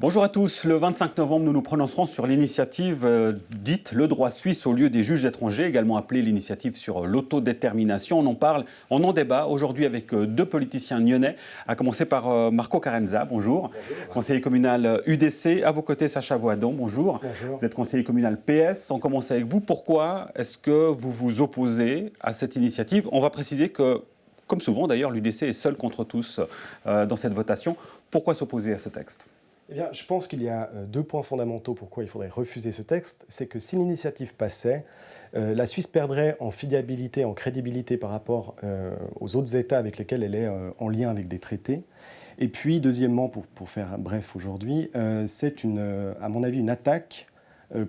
Bonjour à tous. Le 25 novembre, nous nous prononcerons sur l'initiative dite le droit suisse au lieu des juges étrangers, également appelée l'initiative sur l'autodétermination. On en parle, on en débat aujourd'hui avec deux politiciens nyonnais, à commencer par Marco Carenza. Bonjour. Bonjour. Conseiller communal UDC. À vos côtés, Sacha Voadon. Bonjour. Bonjour. Vous êtes conseiller communal PS. On commence avec vous. Pourquoi est-ce que vous vous opposez à cette initiative? On va préciser que, comme souvent d'ailleurs, l'UDC est seul contre tous dans cette votation. Pourquoi s'opposer à ce texte? Eh bien, je pense qu'il y a deux points fondamentaux pourquoi il faudrait refuser ce texte. C'est que si l'initiative passait, la Suisse perdrait en fiabilité, en crédibilité par rapport aux autres États avec lesquels elle est en lien avec des traités. Et puis, deuxièmement, pour faire bref aujourd'hui, c'est à mon avis une attaque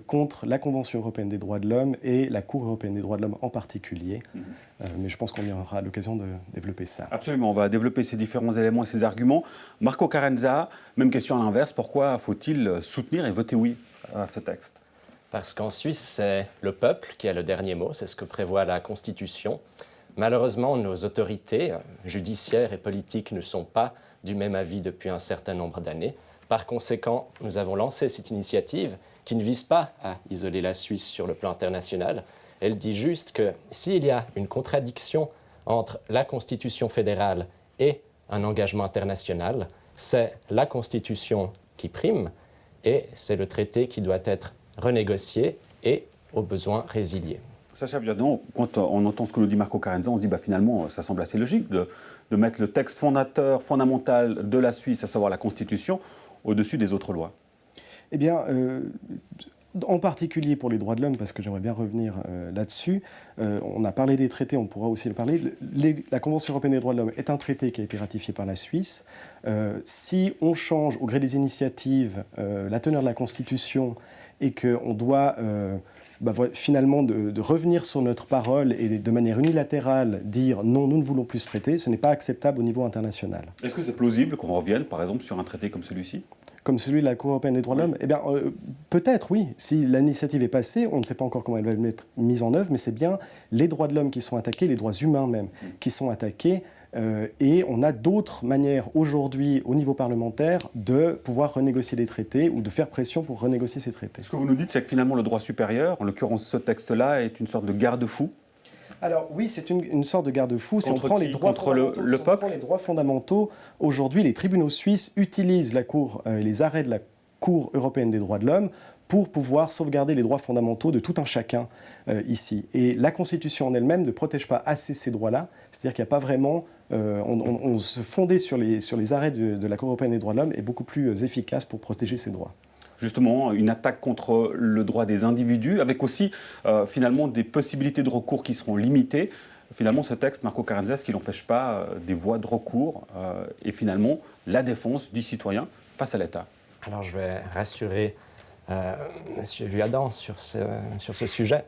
contre la Convention européenne des droits de l'homme et la Cour européenne des droits de l'homme en particulier. Mais je pense qu'on y aura l'occasion de développer ça. Absolument, on va développer ces différents éléments et ces arguments. Marco Carenza, même question à l'inverse, pourquoi faut-il soutenir et voter oui à ce texte? Parce qu'en Suisse, c'est le peuple qui a le dernier mot, c'est ce que prévoit la Constitution. Malheureusement, nos autorités judiciaires et politiques ne sont pas du même avis depuis un certain nombre d'années. Par conséquent, nous avons lancé cette initiative qui ne vise pas à isoler la Suisse sur le plan international. Elle dit juste que s'il y a une contradiction entre la Constitution fédérale et un engagement international, c'est la Constitution qui prime et c'est le traité qui doit être renégocié et, au besoin, résilié. Sacha Voadon, quand on entend ce que nous dit Marco Carenza, on se dit finalement, ça semble assez logique de mettre le texte fondamental de la Suisse, à savoir la Constitution, au-dessus des autres lois. Eh bien, en particulier pour les droits de l'homme, parce que j'aimerais bien revenir là-dessus, on a parlé des traités, on pourra aussi le parler. La Convention européenne des droits de l'homme est un traité qui a été ratifié par la Suisse. Si on change au gré des initiatives la teneur de la Constitution et qu'on doit finalement de revenir sur notre parole et de manière unilatérale dire non, nous ne voulons plus ce traité, ce n'est pas acceptable au niveau international. Est-ce que c'est plausible qu'on revienne, par exemple, sur un traité comme celui-ci? Comme celui de la Cour européenne des droits de l'homme? Eh bien, peut-être, oui. Si l'initiative est passée, on ne sait pas encore comment elle va être mise en œuvre, mais c'est bien les droits de l'homme qui sont attaqués, les droits humains même, qui sont attaqués. Et on a d'autres manières aujourd'hui, au niveau parlementaire, de pouvoir renégocier les traités ou de faire pression pour renégocier ces traités. Ce que vous nous dites, c'est que finalement, le droit supérieur, en l'occurrence ce texte-là, est une sorte de garde-fou. Alors oui, c'est une sorte de garde-fou. Si on prend les droits fondamentaux, aujourd'hui, les tribunaux suisses utilisent les arrêts de la Cour européenne des droits de l'homme pour pouvoir sauvegarder les droits fondamentaux de tout un chacun ici. Et la Constitution en elle-même ne protège pas assez ces droits-là. C'est-à-dire qu'il n'y a pas vraiment... on se fondait sur les arrêts de la Cour européenne des droits de l'homme est beaucoup plus efficace pour protéger ces droits. Justement, une attaque contre le droit des individus, avec aussi finalement des possibilités de recours qui seront limitées. Finalement, ce texte, Marco Carenza, ce qui n'empêche pas des voies de recours et finalement la défense du citoyen face à l'État. Alors je vais rassurer M. Voadon sur ce sujet.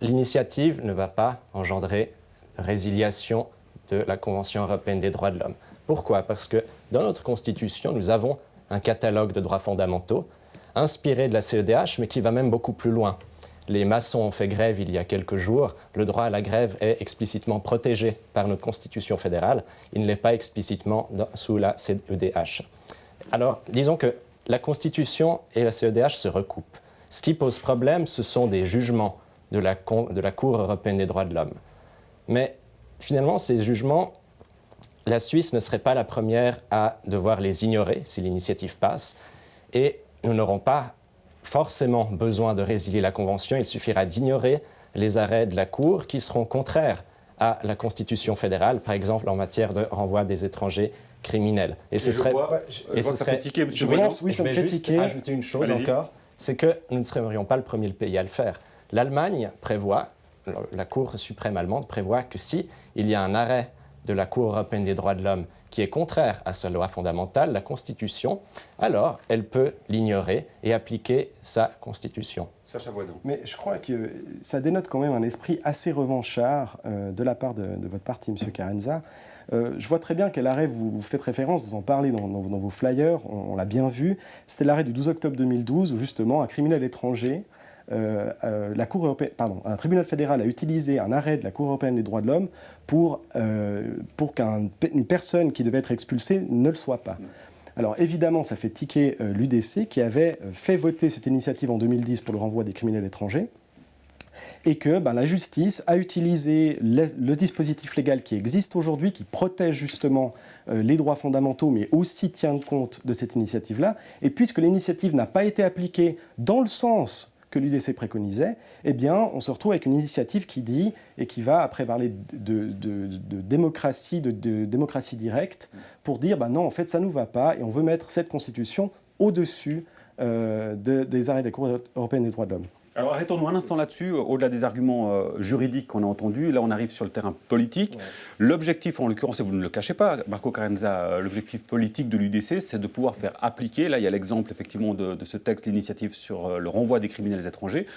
L'initiative ne va pas engendrer résiliation de la Convention européenne des droits de l'homme. Pourquoi? Parce que dans notre Constitution, nous avons un catalogue de droits fondamentaux inspiré de la CEDH, mais qui va même beaucoup plus loin. Les maçons ont fait grève il y a quelques jours. Le droit à la grève est explicitement protégé par notre Constitution fédérale. Il ne l'est pas explicitement sous la CEDH. Alors, disons que la Constitution et la CEDH se recoupent. Ce qui pose problème, ce sont des jugements de la Cour européenne des droits de l'homme. Mais finalement, ces jugements, la Suisse ne serait pas la première à devoir les ignorer si l'initiative passe. Et nous n'aurons pas forcément besoin de résilier la Convention. Il suffira d'ignorer les arrêts de la Cour qui seront contraires à la Constitution fédérale, par exemple en matière de renvoi des étrangers criminels. Et ce serait... ça fait tiquer, M. Voadon. Oui, ça me fait tiquer. Je vais juste ajouter une chose encore, c'est que nous ne serions pas le premier pays à le faire. L'Allemagne prévoit, la Cour suprême allemande prévoit que si il y a un arrêt de la Cour européenne des droits de l'homme qui est contraire à sa loi fondamentale, la Constitution, alors elle peut l'ignorer et appliquer sa Constitution. Sacha Voadon. Mais je crois que ça dénote quand même un esprit assez revanchard de la part de votre parti, M. Carenza. Je vois très bien quel arrêt vous faites référence, vous en parlez dans vos flyers, on l'a bien vu. C'était l'arrêt du 12 octobre 2012 où justement un criminel étranger, un tribunal fédéral a utilisé un arrêt de la Cour européenne des droits de l'homme pour qu'une personne qui devait être expulsée ne le soit pas. Alors évidemment, ça fait tiquer l'UDC qui avait fait voter cette initiative en 2010 pour le renvoi des criminels étrangers, et que la justice a utilisé le dispositif légal qui existe aujourd'hui, qui protège justement les droits fondamentaux, mais aussi tient compte de cette initiative-là. Et puisque l'initiative n'a pas été appliquée dans le sens que l'UDC préconisait, eh bien, on se retrouve avec une initiative qui dit, et qui va après parler de démocratie, de démocratie directe, pour dire, non, en fait, ça ne nous va pas, et on veut mettre cette Constitution au-dessus des arrêts de la Cour européenne des droits de l'homme. Alors arrêtons-nous un instant là-dessus, au-delà des arguments juridiques qu'on a entendus, là on arrive sur le terrain politique. Ouais. L'objectif, en l'occurrence, et vous ne le cachez pas, Marco Carenza, l'objectif politique de l'UDC, c'est de pouvoir faire appliquer, là il y a l'exemple effectivement de ce texte, l'initiative sur le renvoi des criminels étrangers,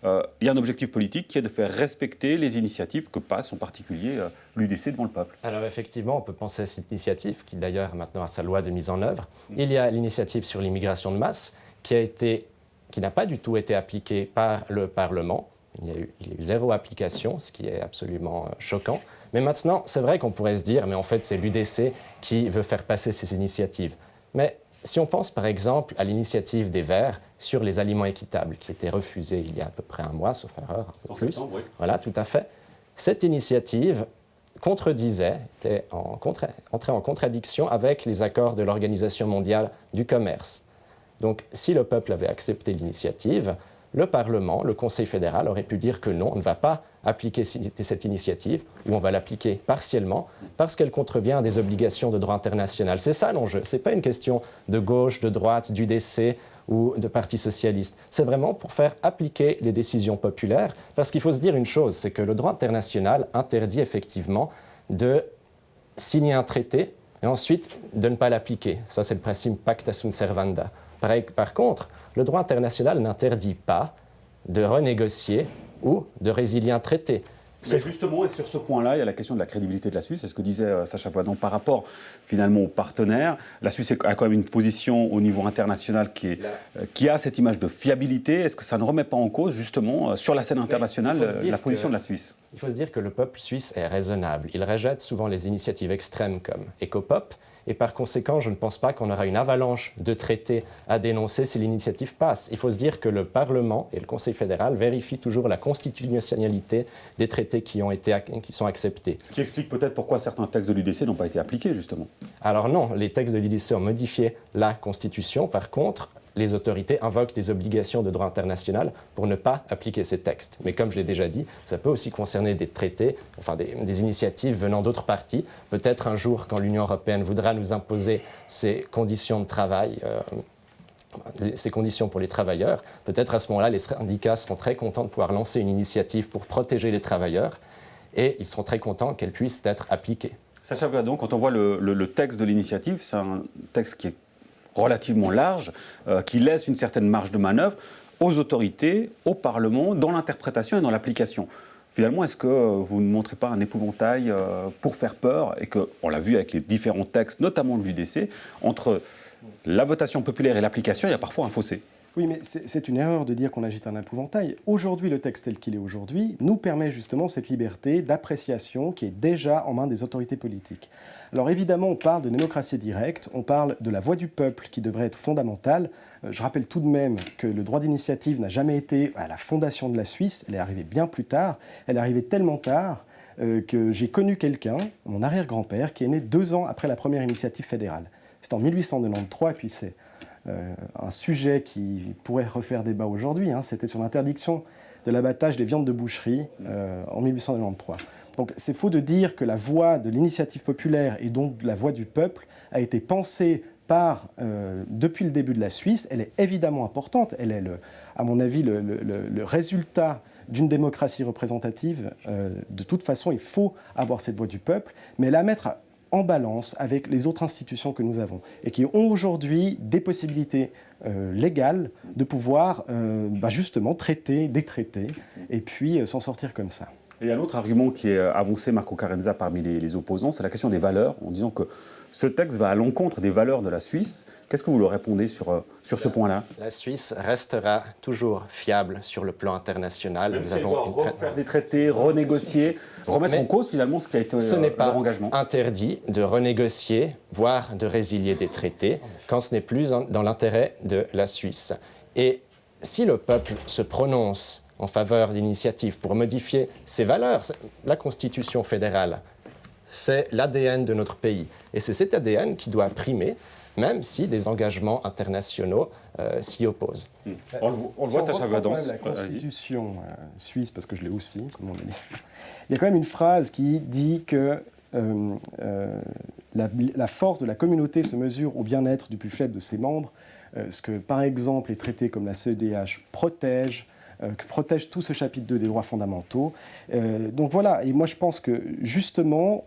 il y a un objectif politique qui est de faire respecter les initiatives que passe en particulier l'UDC devant le peuple. Alors effectivement, on peut penser à cette initiative, qui d'ailleurs maintenant a sa loi de mise en œuvre. Il y a l'initiative sur l'immigration de masse, qui n'a pas du tout été appliquée par le Parlement. Il y a eu zéro application, ce qui est absolument choquant. Mais maintenant, c'est vrai qu'on pourrait se dire, mais en fait, c'est l'UDC qui veut faire passer ces initiatives. Mais si on pense par exemple à l'initiative des Verts sur les aliments équitables, qui était refusée il y a à peu près un mois, sauf erreur, un peu plus. Septembre, oui. Voilà, tout à fait. Cette initiative contredisait, entrait en contradiction avec les accords de l'Organisation mondiale du commerce. Donc, si le peuple avait accepté l'initiative, le Parlement, le Conseil fédéral aurait pu dire que non, on ne va pas appliquer cette initiative, ou on va l'appliquer partiellement, parce qu'elle contrevient à des obligations de droit international. C'est ça l'enjeu. Ce n'est pas une question de gauche, de droite, d'UDC ou de Parti socialiste. C'est vraiment pour faire appliquer les décisions populaires, parce qu'il faut se dire une chose, c'est que le droit international interdit effectivement de signer un traité et ensuite de ne pas l'appliquer. Ça, c'est le principe pacta sunt servanda. Par contre, le droit international n'interdit pas de renégocier ou de résilier un traité. Mais justement, et sur ce point-là, il y a la question de la crédibilité de la Suisse. C'est ce que disait Sacha Voidant par rapport finalement aux partenaires. La Suisse a quand même une position au niveau international qui a cette image de fiabilité. Est-ce que ça ne remet pas en cause justement sur la scène internationale la position de la Suisse ? Il faut se dire que le peuple suisse est raisonnable. Il rejette souvent les initiatives extrêmes comme EcoPop. Et par conséquent, je ne pense pas qu'on aura une avalanche de traités à dénoncer si l'initiative passe. Il faut se dire que le Parlement et le Conseil fédéral vérifient toujours la constitutionnalité des traités qui sont acceptés. Ce qui explique peut-être pourquoi certains textes de l'UDC n'ont pas été appliqués, justement. Alors non, les textes de l'UDC ont modifié la Constitution. Par contre, les autorités invoquent des obligations de droit international pour ne pas appliquer ces textes. Mais comme je l'ai déjà dit, ça peut aussi concerner des traités, enfin des initiatives venant d'autres parties. Peut-être un jour, quand l'Union européenne voudra nous imposer ces conditions de travail, ces conditions pour les travailleurs, peut-être à ce moment-là, les syndicats seront très contents de pouvoir lancer une initiative pour protéger les travailleurs et ils seront très contents qu'elle puisse être appliquée. Sacha Voidant, quand on voit le texte de l'initiative, c'est un texte qui est relativement large, qui laisse une certaine marge de manœuvre aux autorités, au Parlement, dans l'interprétation et dans l'application. Finalement, est-ce que vous ne montrez pas un épouvantail pour faire peur, et qu'on l'a vu avec les différents textes, notamment de l'UDC, entre la votation populaire et l'application, il y a parfois un fossé ? Oui, mais c'est une erreur de dire qu'on agite un épouvantail. Aujourd'hui, le texte tel qu'il est aujourd'hui nous permet justement cette liberté d'appréciation qui est déjà en main des autorités politiques. Alors évidemment, on parle de démocratie directe, on parle de la voix du peuple qui devrait être fondamentale. Je rappelle tout de même que le droit d'initiative n'a jamais été à la fondation de la Suisse, elle est arrivée bien plus tard, elle est arrivée tellement tard que j'ai connu quelqu'un, mon arrière-grand-père, qui est né 2 ans après la première initiative fédérale. C'est en 1893, et puis c'est un sujet qui pourrait refaire débat aujourd'hui, c'était sur l'interdiction de l'abattage des viandes de boucherie en 1893. Donc c'est faux de dire que la voix de l'initiative populaire et donc la voix du peuple a été pensée depuis le début de la Suisse. Elle est évidemment importante, elle est, à mon avis, le résultat d'une démocratie représentative. De toute façon, il faut avoir cette voix du peuple, mais la mettre en balance avec les autres institutions que nous avons et qui ont aujourd'hui des possibilités légales de pouvoir justement traiter, détraiter et puis s'en sortir comme ça. Et un autre argument qui est avancé, Marco Carenza, parmi les opposants, c'est la question des valeurs, en disant que ce texte va à l'encontre des valeurs de la Suisse. Qu'est-ce que vous leur répondez sur ce point-là? La Suisse restera toujours fiable sur le plan international. Même si elle doit refaire des traités, renégocier, remettre en cause finalement ce qui a été ce n'est pas leur engagement. interdit de renégocier, voire de résilier des traités, quand ce n'est plus dans l'intérêt de la Suisse. Et si le peuple se prononce en faveur d'initiatives pour modifier ses valeurs, la Constitution fédérale, c'est l'ADN de notre pays. Et c'est cet ADN qui doit primer, même si des engagements internationaux s'y opposent. On le voit, Sacha Vadon. La Constitution suisse, parce que je l'ai aussi, comme on l'a dit, il y a quand même une phrase qui dit que la force de la communauté se mesure au bien-être du plus faible de ses membres, ce que, par exemple, les traités comme la CEDH protègent tout ce chapitre 2 des droits fondamentaux. Donc voilà, et moi je pense que justement,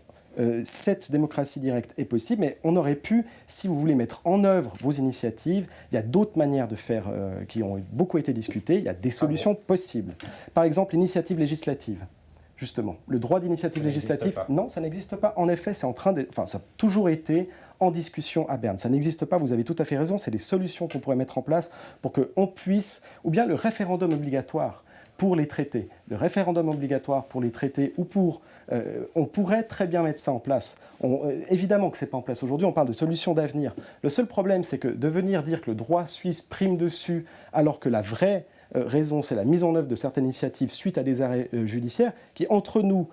cette démocratie directe est possible, mais on aurait pu, si vous voulez mettre en œuvre vos initiatives, il y a d'autres manières de faire qui ont beaucoup été discutées, il y a des solutions possibles. Par exemple, l'initiative législative. Justement, le droit d'initiative législative, non, ça n'existe pas. En effet, ça a toujours été en discussion à Berne. Ça n'existe pas, vous avez tout à fait raison, c'est des solutions qu'on pourrait mettre en place pour qu'on puisse, ou bien le référendum obligatoire pour les traités. Le référendum obligatoire pour les traités ou pour... on pourrait très bien mettre ça en place. Évidemment que ce n'est pas en place aujourd'hui, on parle de solutions d'avenir. Le seul problème, c'est que de venir dire que le droit suisse prime dessus, alors que la vraie raison, c'est la mise en œuvre de certaines initiatives suite à des arrêts judiciaires qui, entre nous,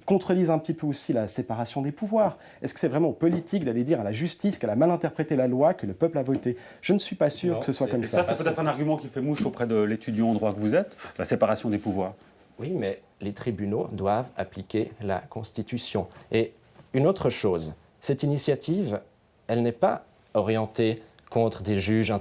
contredisent un petit peu aussi la séparation des pouvoirs. Est-ce que c'est vraiment politique d'aller dire à la justice qu'elle a mal interprété la loi que le peuple a votée? Je ne suis pas sûr que ce soit comme ça. Ça, c'est peut-être un argument qui fait mouche auprès de l'étudiant en droit que vous êtes, la séparation des pouvoirs. Oui, mais les tribunaux doivent appliquer la Constitution. Et une autre chose, cette initiative, elle n'est pas orientée contre des juges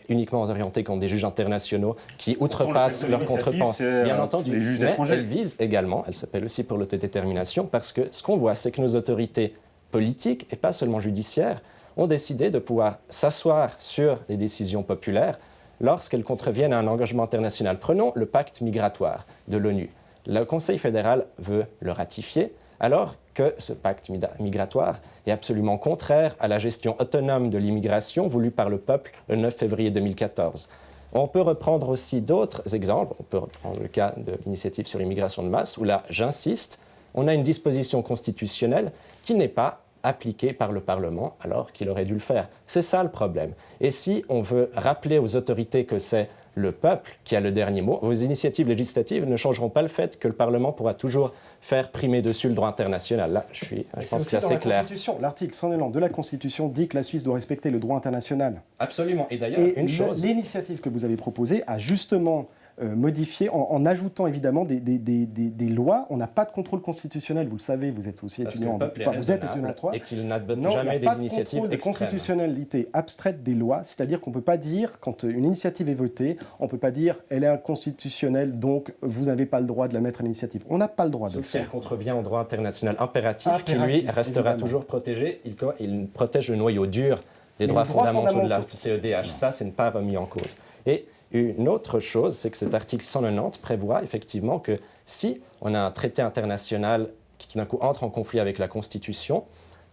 uniquement orientés contre des juges internationaux qui outrepassent leurs contrepenses. Bien entendu, les juges mais étrangers. elle vise également, elle s'appelle aussi pour l'autodétermination, parce que ce qu'on voit, c'est que nos autorités politiques, et pas seulement judiciaires, ont décidé de pouvoir s'asseoir sur les décisions populaires lorsqu'elles contreviennent à un engagement international. Prenons le pacte migratoire de l'ONU. Le Conseil fédéral veut le ratifier, alors que ce pacte migratoire est absolument contraire à la gestion autonome de l'immigration voulue par le peuple le 9 février 2014. On peut reprendre aussi d'autres exemples. On peut reprendre le cas de l'initiative sur l'immigration de masse, où là, j'insiste, on a une disposition constitutionnelle qui n'est pas appliquée par le Parlement alors qu'il aurait dû le faire. C'est ça le problème. Et si on veut rappeler aux autorités que c'est le peuple qui a le dernier mot, vos initiatives législatives ne changeront pas le fait que le Parlement pourra toujours faire primer dessus le droit international. Là, je pense que c'est assez clair. L'article 190 de la Constitution dit que la Suisse doit respecter le droit international. Absolument. Et d'ailleurs, une chose... L'initiative que vous avez proposée a justement modifié, en ajoutant évidemment des lois. On n'a pas de contrôle constitutionnel, vous le savez, vous êtes aussi étudiant en droit. Vous êtes étudiant en droit. Et qu'il n'adopte jamais des initiatives extrêmes. Il n'y a pas de contrôle de constitutionnalité abstraite des lois, c'est-à-dire qu'on ne peut pas dire, quand une initiative est votée, on ne peut pas dire elle est inconstitutionnelle, donc vous n'avez pas le droit de la mettre à l'initiative. On n'a pas le droit de le faire. Sauf si elle contrevient au droit international impératif qui, lui, restera toujours protégé. Il protège le noyau dur des droits fondamentaux de la CEDH. Ça, c'est pas remis en cause. Et une autre chose, c'est que cet article 190 prévoit effectivement que si on a un traité international qui tout d'un coup entre en conflit avec la Constitution,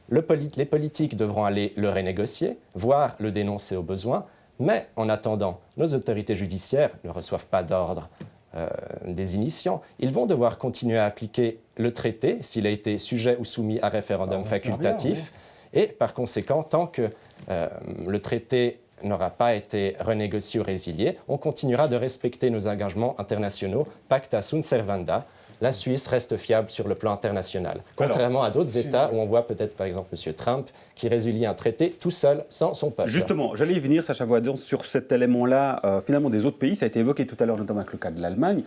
les politiques devront aller le renégocier, voire le dénoncer au besoin, mais en attendant, nos autorités judiciaires ne reçoivent pas d'ordre des initiants. Ils vont devoir continuer à appliquer le traité s'il a été sujet ou soumis à référendum facultatif. Bien, oui. Et par conséquent, tant que le traité n'aura pas été renégocié ou résilié, on continuera de respecter nos engagements internationaux, pacta sunt servanda. La Suisse reste fiable sur le plan international, contrairement à d'autres États où on voit peut-être par exemple M. Trump qui résilie un traité tout seul, sans son peuple. Justement, j'allais y venir, Sacha Vadon, sur cet élément-là, finalement des autres pays. Ça a été évoqué tout à l'heure, notamment avec le cas de l'Allemagne.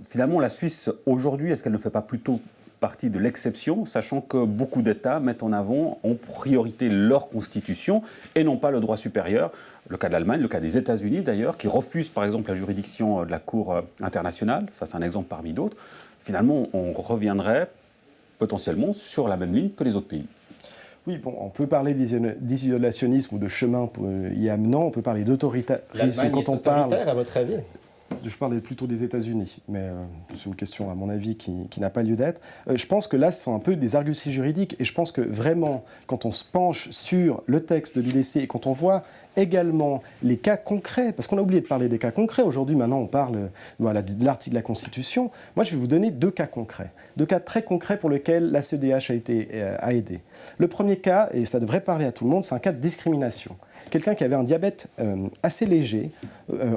Finalement, la Suisse, aujourd'hui, est-ce qu'elle ne fait pas plutôt partie de l'exception, sachant que beaucoup d'États mettent en avant, en priorité, leur constitution et non pas le droit supérieur. Le cas de l'Allemagne, le cas des États-Unis d'ailleurs, qui refusent par exemple la juridiction de la Cour internationale, ça c'est un exemple parmi d'autres. Finalement, on reviendrait potentiellement sur la même ligne que les autres pays. Oui, bon, on peut parler d'isolationnisme ou de chemin y amenant, on peut parler d'autoritarisme quand on parle... L'Allemagne est autoritaire, à votre avis ? Je parlais plutôt des États-Unis, mais c'est une question, à mon avis, qui n'a pas lieu d'être. Je pense que là, ce sont un peu des arguties juridiques, et je pense que vraiment, quand on se penche sur le texte de l'IDC et quand on voit également les cas concrets, parce qu'on a oublié de parler des cas concrets, aujourd'hui, maintenant, on parle de l'article de la Constitution. Moi, je vais vous donner 2 cas concrets, 2 cas très concrets pour lesquels la CEDH a aidé. Le premier cas, et ça devrait parler à tout le monde, c'est un cas de discrimination. Quelqu'un qui avait un diabète assez léger,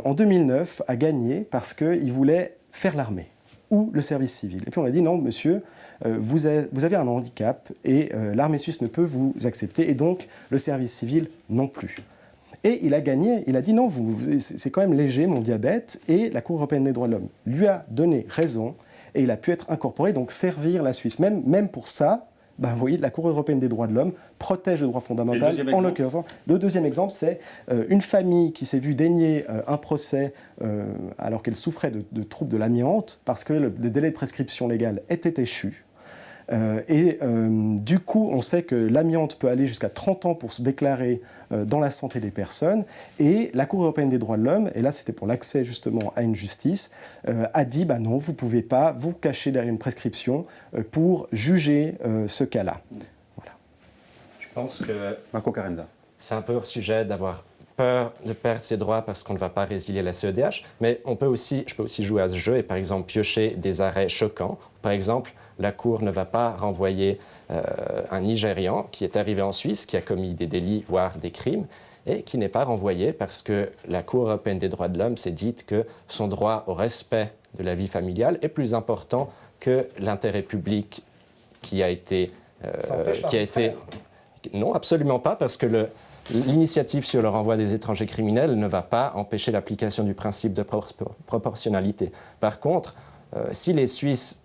en 2009, a gagné parce qu'il voulait faire l'armée ou le service civil. Et puis on a dit non, monsieur, vous avez un handicap et l'armée suisse ne peut vous accepter et donc le service civil non plus. Et il a gagné, il a dit non, c'est quand même léger mon diabète, et la Cour européenne des droits de l'homme lui a donné raison et il a pu être incorporé, donc servir la Suisse. Même pour ça, vous voyez, la Cour européenne des droits de l'homme protège le droit fondamental. En l'occurrence, le deuxième exemple, c'est une famille qui s'est vue dénier un procès alors qu'elle souffrait de troubles de l'amiante parce que le délai de prescription légale était échu. Du coup, on sait que l'amiante peut aller jusqu'à 30 ans pour se déclarer dans la santé des personnes. Et la Cour européenne des droits de l'homme, et là c'était pour l'accès justement à une justice, a dit non, vous ne pouvez pas vous cacher derrière une prescription pour juger ce cas-là. Voilà. Je pense que Marco Carenza. C'est un peu hors sujet d'avoir peur de perdre ses droits parce qu'on ne va pas résilier la CEDH, mais je peux aussi jouer à ce jeu et par exemple piocher des arrêts choquants. Par exemple, la Cour ne va pas renvoyer un Nigérian qui est arrivé en Suisse, qui a commis des délits, voire des crimes, et qui n'est pas renvoyé parce que la Cour européenne des droits de l'homme s'est dite que son droit au respect de la vie familiale est plus important que l'intérêt public qui a été... Non, absolument pas, parce que l'initiative sur le renvoi des étrangers criminels ne va pas empêcher l'application du principe de proportionnalité. Par contre, si les Suisses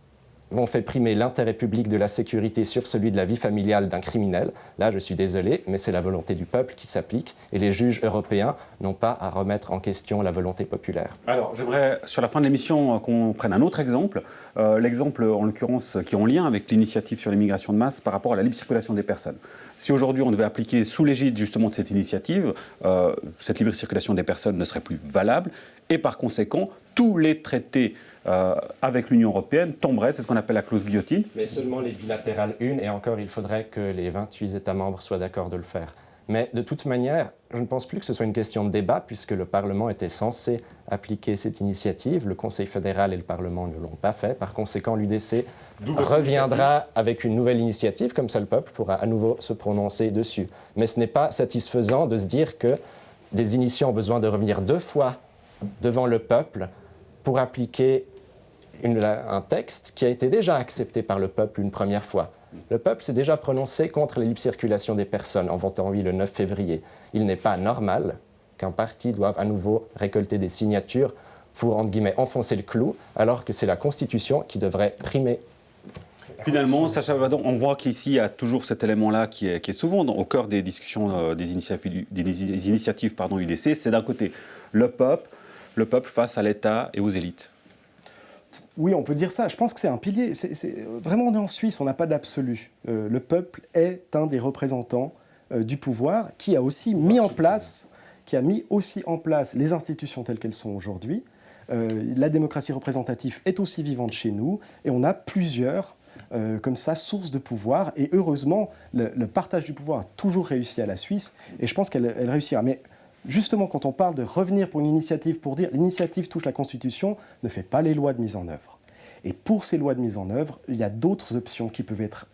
vont faire primer l'intérêt public de la sécurité sur celui de la vie familiale d'un criminel, là, je suis désolé, mais c'est la volonté du peuple qui s'applique et les juges européens n'ont pas à remettre en question la volonté populaire. Alors, j'aimerais, sur la fin de l'émission, qu'on prenne un autre exemple. L'exemple, en l'occurrence, qui est en lien avec l'initiative sur l'immigration de masse par rapport à la libre circulation des personnes. Si aujourd'hui, on devait appliquer sous l'égide, justement, de cette initiative, cette libre circulation des personnes ne serait plus valable et, par conséquent, tous les traités avec l'Union européenne tomberait, c'est ce qu'on appelle la clause guillotine. Mais seulement les bilatérales une, et encore, il faudrait que les 28 États membres soient d'accord de le faire. Mais de toute manière, je ne pense plus que ce soit une question de débat, puisque le Parlement était censé appliquer cette initiative. Le Conseil fédéral et le Parlement ne l'ont pas fait. Par conséquent, l'UDC reviendra avec une nouvelle initiative, comme ça le peuple pourra à nouveau se prononcer dessus. Mais ce n'est pas satisfaisant de se dire que des initiés ont besoin de revenir 2 fois devant le peuple pour appliquer un texte qui a été déjà accepté par le peuple une première fois. Le peuple s'est déjà prononcé contre la libre circulation des personnes en votant oui le 9 février. Il n'est pas normal qu'un parti doive à nouveau récolter des signatures pour, entre guillemets, enfoncer le clou, alors que c'est la Constitution qui devrait primer. Finalement, Sacha Vadon, on voit qu'ici, il y a toujours cet élément-là qui est souvent au cœur des discussions des initiatives UDC. C'est d'un côté le peuple face à l'État et aux élites. Oui, on peut dire ça. Je pense que c'est un pilier. Vraiment, on est en Suisse, on n'a pas d'absolu. Le peuple est un des représentants du pouvoir qui a aussi mis en place les institutions telles qu'elles sont aujourd'hui. La démocratie représentative est aussi vivante chez nous et on a plusieurs, comme ça, sources de pouvoir. Et heureusement, le partage du pouvoir a toujours réussi à la Suisse et je pense qu'elle réussira. Mais justement, quand on parle de revenir pour une initiative, pour dire l'initiative touche la Constitution, ne fait pas les lois de mise en œuvre. Et pour ces lois de mise en œuvre, il y a d'autres options qui peuvent être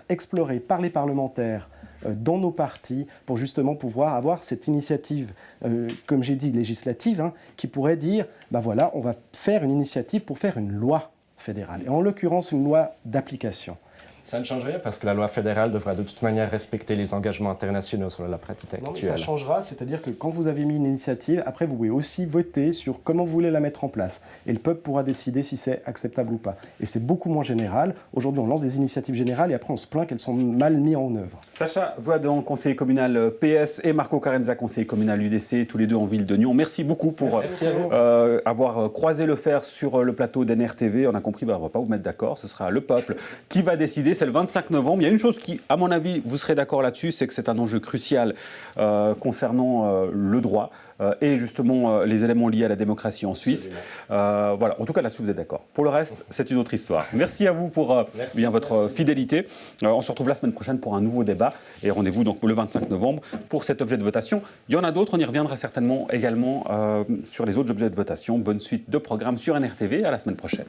explorées par les parlementaires dans nos partis pour justement pouvoir avoir cette initiative, comme j'ai dit, législative, qui pourrait dire, voilà, on va faire une initiative pour faire une loi fédérale. Et en l'occurrence, une loi d'application. Ça ne change rien parce que la loi fédérale devra de toute manière respecter les engagements internationaux sur la pratique actuelle. Non, mais ça changera, c'est-à-dire que quand vous avez mis une initiative, après vous pouvez aussi voter sur comment vous voulez la mettre en place. Et le peuple pourra décider si c'est acceptable ou pas. Et c'est beaucoup moins général. Aujourd'hui, on lance des initiatives générales et après on se plaint qu'elles sont mal mises en œuvre. Sacha Vadon, conseiller communal PS, et Marco Carenza, conseiller communal UDC, tous les deux en ville de Nyon. Merci beaucoup pour avoir croisé le fer sur le plateau d'NRTV. On a compris, on ne va pas vous mettre d'accord. Ce sera le peuple qui va décider. décidé, c'est le 25 novembre. Il y a une chose qui, à mon avis, vous serez d'accord là-dessus, c'est que c'est un enjeu crucial concernant le droit et justement les éléments liés à la démocratie en Suisse. Voilà. En tout cas, là-dessus, vous êtes d'accord. Pour le reste, c'est une autre histoire. Merci à vous pour bien votre fidélité. On se retrouve la semaine prochaine pour un nouveau débat et rendez-vous donc le 25 novembre pour cet objet de votation. Il y en a d'autres, on y reviendra certainement également sur les autres objets de votation. Bonne suite de programme sur NRTV. À la semaine prochaine.